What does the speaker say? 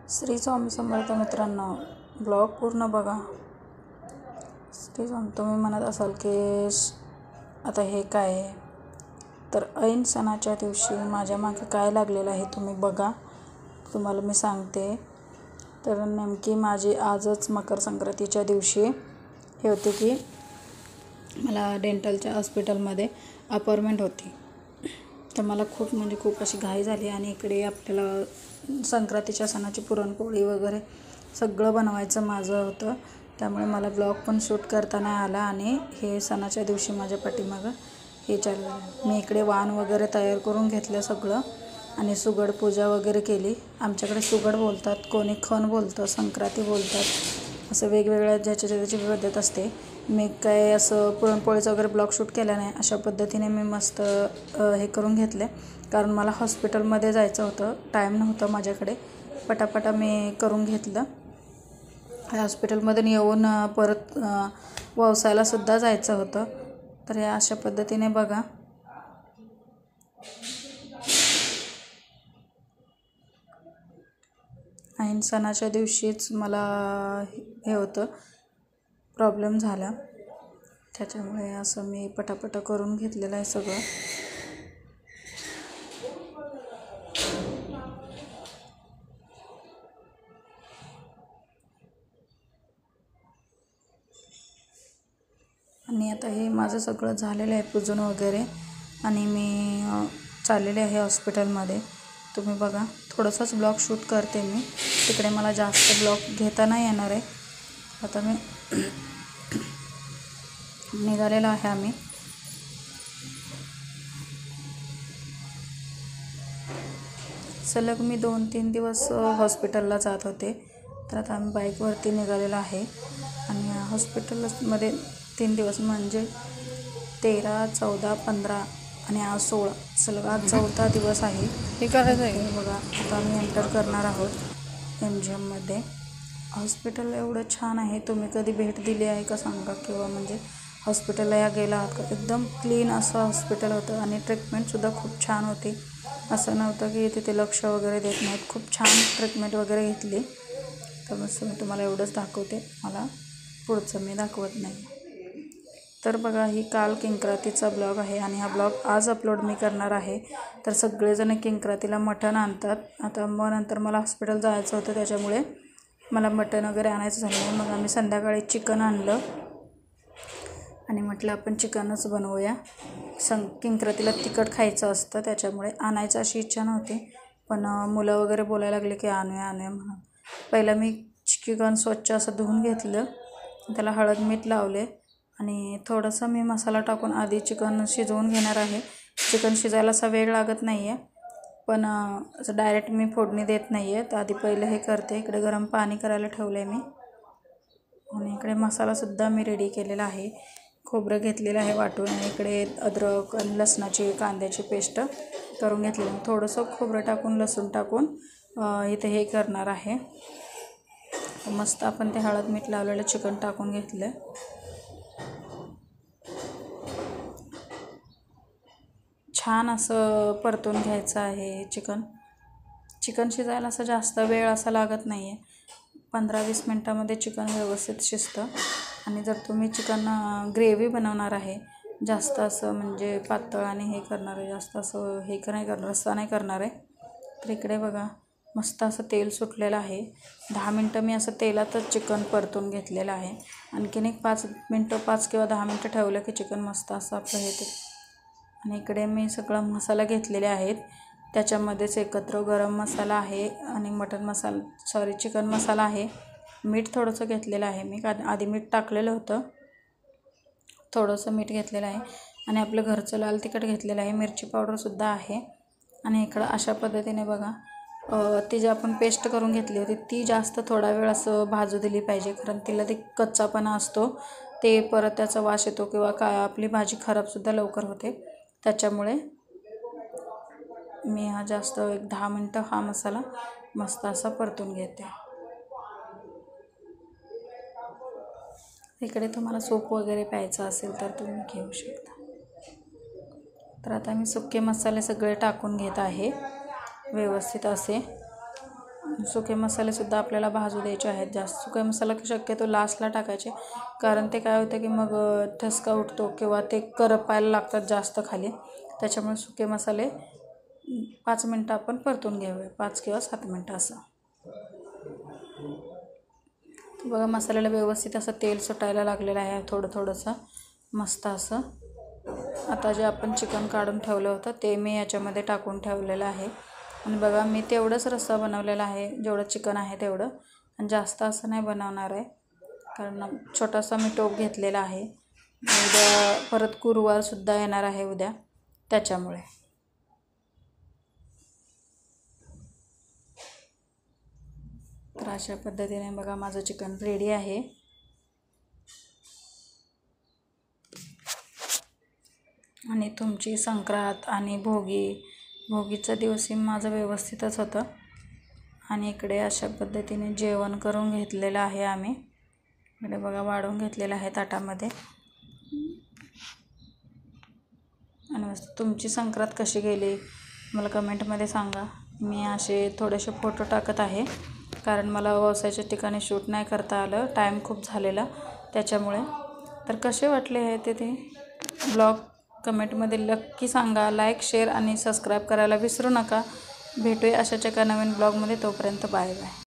श्री स्वामी समर्थ मित्रांनो, ब्लॉग पूर्ण बघा. श्री स्वामी. तुम्ही म्हणत असाल की आता हे काय आहे, तर ऐन सणाच्या दिवशी माझ्या मागे काय लागलेलं आहे तुम्ही बघा. तुम्हाला मी सांगते. तर नेमकी माझी आजच मकर संक्रांतीच्या दिवशी हे होते की मला डेंटलच्या हॉस्पिटलमध्ये अपॉइंटमेंट होती. तर मला खूप अशी घाई झाली आणि इकडे आपल्याला संक्रांतीच्या सणाची पुरणपोळी वगैरे सगळं बनवायचं माझं होतं. त्यामुळे मला ब्लॉग पण शूट करता नाही आला आणि हे सणाच्या दिवशी माझ्या पाठीमागं हे चाललं. मी इकडे वाण वगैरे तयार करून घेतलं सगळं आणि सुगड पूजा वगैरे केली. आमच्याकडे सुगड बोलतात, कोणी खण बोलतं, संक्रांती बोलतात, असं वेगवेगळ्या ज्याची त्याची पद्धत असते. मी काय असं पुरणपोळीचं वगैरे ब्लॉग शूट केला नाही. अशा पद्धतीने मी मस्त हे करून घेतले, कारण मला हॉस्पिटलमध्ये जायचं होतं. टाईम नव्हता माझ्याकडे. पटापटा मी करून घेतलं. हॉस्पिटलमधून येऊन परत व्यवसायालासुद्धा जायचं होतं. तर या अशा पद्धतीने बघा. ऐन सणाच्या दिवशीच मला हे होतं, प्रॉब्लेम झाला. त्याच्यामुळे असं मी पटापटा करून घेतलेलं आहे सगळं. आणि आता हे माझं सगळं झालेलं आहे पूजन वगैरे आणि मी चाललेले आहे हॉस्पिटलमध्ये. तुम्ही बघा, थोडंसंच ब्लॉग शूट करते मी. तिकडे मला जास्त ब्लॉग घेता नाही येणार आहे. आता मी निघालेलो आहे आम्ही. सलग मी 2-3 दिवस हॉस्पिटलला जात होते. तर आता आम्ही बाईकवरती निघालेलो आहे आणि हॉस्पिटलमध्ये 3 दिवस म्हणजे 13, 14, 15 आणि आज 16, सलग आज 4था दिवस आहे. हे करायचं आहे बघा. आता आम्ही एंटर करणार आहोत MGMमध्ये. हॉस्पिटल एवढं छान आहे. तुम्ही कधी भेट दिली आहे का सांगा, किंवा म्हणजे हॉस्पिटलला या गेला आहात का? एकदम क्लीन असं हॉस्पिटल होतं आणि ट्रीटमेंटसुद्धा खूप छान होती. असं नव्हतं की तिथे लक्ष वगैरे देत नाहीत. खूप छान ट्रीटमेंट वगैरे घेतली. तर बस मी तुम्हाला एवढंच दाखवते, मला पुढचं मी दाखवत नाही. तर बघा, ही काल किंक्रातीचा ब्लॉग आहे आणि हा ब्लॉग आज अपलोड मी करणार आहे. तर सगळेजण किंक्रातीला मटण आणतात. आता मग नंतर मला हॉस्पिटल जायचं होतं, त्याच्यामुळे मला मटण वगैरे आणायचं झालं नाही. मग आम्ही संध्याकाळी चिकन आणलं आणि म्हटलं आपण चिकनच बनवूया. किंक्रातीला तिखट खायचं असतं, त्याच्यामुळे आणायचं अशी इच्छा नव्हती. पण मुलं वगैरे बोलायला लागले की आणूया म्हणून. पहिलं मी चिकन स्वच्छ असं धुवून घेतलं, त्याला हळद मीठ लावले आणि थोडंसं मी मसाला टाकून आधी चिकन शिजवून घेणार आहे. चिकन शिजायला असा वेळ लागत नाही आहे, पण असं डायरेक्ट मी फोडणी देत नाही आहे. तर आधी पहिलं हे करते. इकडे गरम पाणी करायला ठेवलं आहे मी आणि इकडे मसालासुद्धा मी रेडी केलेला आहे. खोबरं घेतलेलं आहे वाटून आणि इकडे अद्रक आणि लसणाची कांद्याची पेस्ट करून घेतलेली. थोडंसं खोबरं टाकून लसूण टाकून इथे हे करणार आहे. मस्त आपण ते हळद मीठ लावलेलं चिकन टाकून घेतलं. छान असं परतून घ्यायचं आहे चिकन शिजायला असं जास्त वेळ असा लागत नाही आहे. 15-20 मिनटामध्ये चिकन व्यवस्थित शिजतं. आणि जर तुम्ही चिकन ग्रेव्ही बनवणार आहे, जास्त असं म्हणजे पातळ आणि हे करणार आहे, जास्त असं हे नाही करणार, रस्सा नाही करणार आहे, तर इकडे बघा मस्त असं तेल सुटलेलं आहे. 10 मिनटं मी असं तेलातच चिकन परतून घेतलेलं आहे. आणखीन एक 5 किंवा 10 मिनटं ठेवलं की चिकन मस्त असं आपलं हे ते. आणि इकडे मी सगळा मसाला घेतलेले आहेत. त्याच्यामध्येच एकत्र गरम मसाला आहे आणि चिकन मसाला आहे. मीठ थोडंसं घेतलेलं आहे मी, आधी मीठ टाकलेलं होतं. थोडंसं मीठ घेतलेलं आहे आणि आपलं घरचं लाल तिखट घेतलेलं आहे. मिरची पावडरसुद्धा आहे. आणि इकडं अशा पद्धतीने बघा, ती जी आपण पेस्ट करून घेतली होती ती जास्त थोडा वेळ असं भाजू दिली पाहिजे, कारण तिला ते कच्चापणा असतो, ते परत त्याचा वास येतो किंवा आपली भाजी खराबसुद्धा लवकर होते. त्याच्यामुळे मी जास्त एक 10 मिनटं हा मसाला मस्त असा परतून घेते. इकडे तुम्हाला सूप वगैरे प्यायचं असेल तर तुम्ही घेऊ शकता. तर आता मी सुके मसाले सगळे टाकून घेत आहे व्यवस्थित असे. सुके मसालेसुद्धा आपल्याला भाजू द्यायचे आहेत. जास्त सुके मसाला शक्यतो लास्टला टाकायचे, कारण ते काय होतं की मग ठसका उठतो किंवा ते करपायला लागतात जास्त खाली. त्याच्यामुळे सुके मसाले 5 मिनटं आपण परतून घेऊया, 5 किंवा 7 मिनटं असं. बघा मसाल्याला व्यवस्थित असं तेल सुटायला लागलेलं आहे थोडंसं मस्त असं. आता जे आपण चिकन काढून ठेवलं होतं ते मी याच्यामध्ये टाकून ठेवलेलं आहे. आणि बघा मी तेवढंच रस्सा बनवलेला आहे, जेवढं चिकन आहे तेवढं, आणि जास्त असं नाही बनवणार आहे, कारण छोटासा मी टोप घेतलेला आहे. उद्या परत गुरुवारसुद्धा येणार आहे उद्या, त्याच्यामुळे. तर अशा पद्धतीने बघा माझं चिकन रेडी आहे. आणि तुमची संक्रांत आणि भोगीचा दिवसही माझं व्यवस्थितच होतं. आणि इकडे अशा पद्धतीने जेवण करून घेतलेलं आहे आम्ही. इकडे बघा वाढून घेतलेलं आहे ताटामध्ये. आणि मस्त तुमची संक्रांत कशी गेली मला कमेंटमध्ये सांगा. मी असे थोडेसे फोटो टाकत आहे, कारण मला व्यवसायाच्या ठिकाणी शूट नाही करता आलं, टाईम खूप झालेला त्याच्यामुळे. तर कसे वाटले आहे ते ब्लॉग कमेंटमध्ये नक्की सांगा. लाईक, शेअर आणि सबस्क्राईब करायला विसरू नका. भेटूया अशाच एका नवीन ब्लॉगमध्ये. तोपर्यंत बाय बाय.